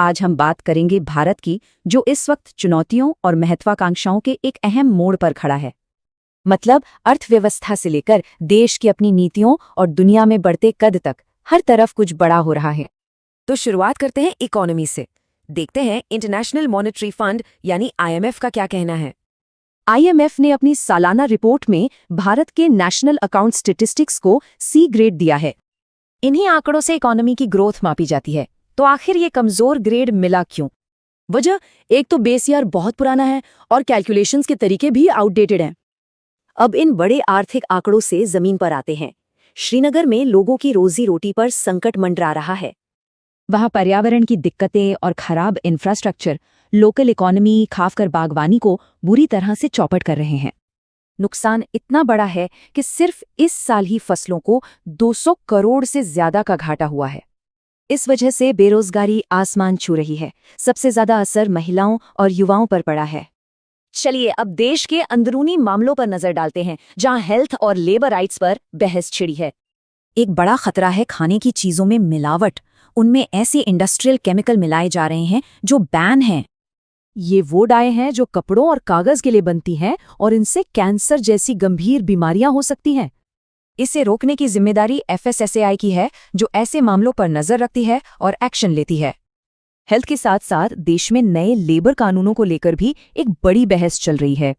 आज हम बात करेंगे भारत की, जो इस वक्त चुनौतियों और महत्वाकांक्षाओं के एक अहम मोड़ पर खड़ा है। मतलब अर्थव्यवस्था से लेकर देश की अपनी नीतियों और दुनिया में बढ़ते कद तक हर तरफ कुछ बड़ा हो रहा है। तो शुरुआत करते हैं इकोनॉमी से। देखते हैं इंटरनेशनल मॉनेटरी फंड यानी आईएमएफ का क्या कहना है। आईएमएफ ने अपनी सालाना रिपोर्ट में भारत के नेशनल अकाउंट स्टेटिस्टिक्स को सी ग्रेड दिया है। इन्हीं आंकड़ों से इकोनॉमी की ग्रोथ मापी जाती है। तो आखिर ये कमजोर ग्रेड मिला क्यों? वजह एक तो बेस ईयर बहुत पुराना है और कैलकुलेशंस के तरीके भी आउटडेटेड हैं। अब इन बड़े आर्थिक आंकड़ों से जमीन पर आते हैं। श्रीनगर में लोगों की रोजी रोटी पर संकट मंडरा रहा है। वहाँ पर्यावरण की दिक्कतें और खराब इंफ्रास्ट्रक्चर लोकल इकोनॉमी, खासकर बागवानी को बुरी तरह से चौपट कर रहे हैं। नुकसान इतना बड़ा है कि सिर्फ इस साल ही फसलों को 200 करोड़ से ज्यादा का घाटा हुआ है। इस वजह से बेरोजगारी आसमान छू रही है। सबसे ज्यादा असर महिलाओं और युवाओं पर पड़ा है। चलिए अब देश के अंदरूनी मामलों पर नजर डालते हैं, जहां हेल्थ और लेबर राइट्स पर बहस छिड़ी है। एक बड़ा खतरा है खाने की चीजों में मिलावट। उनमें ऐसे इंडस्ट्रियल केमिकल मिलाए जा रहे हैं जो बैन हैं। ये वो डाई हैं जो कपड़ों और कागज के लिए बनती हैं और इनसे कैंसर जैसी गंभीर बीमारियां हो सकती हैं। इसे रोकने की जिम्मेदारी एफएसएसएआई की है, जो ऐसे मामलों पर नजर रखती है और एक्शन लेती है। हेल्थ के साथ साथ देश में नए लेबर कानूनों को लेकर भी एक बड़ी बहस चल रही है।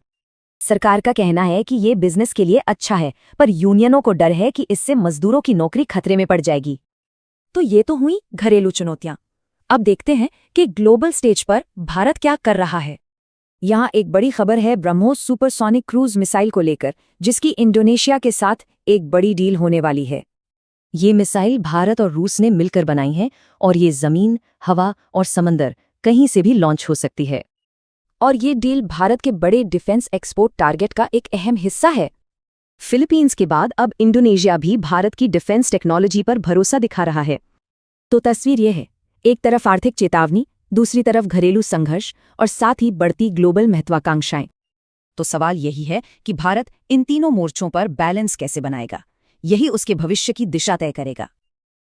सरकार का कहना है कि ये बिजनेस के लिए अच्छा है, पर यूनियनों को डर है कि इससे मजदूरों की नौकरी खतरे में पड़ जाएगी। तो ये तो हुई घरेलू चुनौतियां। अब देखते हैं कि ग्लोबल स्टेज पर भारत क्या कर रहा है। यहाँ एक बड़ी खबर है ब्रह्मोस सुपरसोनिक क्रूज मिसाइल को लेकर, जिसकी इंडोनेशिया के साथ एक बड़ी डील होने वाली है। ये मिसाइल भारत और रूस ने मिलकर बनाई है और ये जमीन, हवा और समंदर कहीं से भी लॉन्च हो सकती है। और ये डील भारत के बड़े डिफेंस एक्सपोर्ट टारगेट का एक अहम हिस्सा है। फिलीपींस के बाद अब इंडोनेशिया भी भारत की डिफेंस टेक्नोलॉजी पर भरोसा दिखा रहा है। तो तस्वीर यह है, एक तरफ आर्थिक चेतावनी, दूसरी तरफ घरेलू संघर्ष और साथ ही बढ़ती ग्लोबल महत्वाकांक्षाएं। तो सवाल यही है कि भारत इन तीनों मोर्चों पर बैलेंस कैसे बनाएगा। यही उसके भविष्य की दिशा तय करेगा।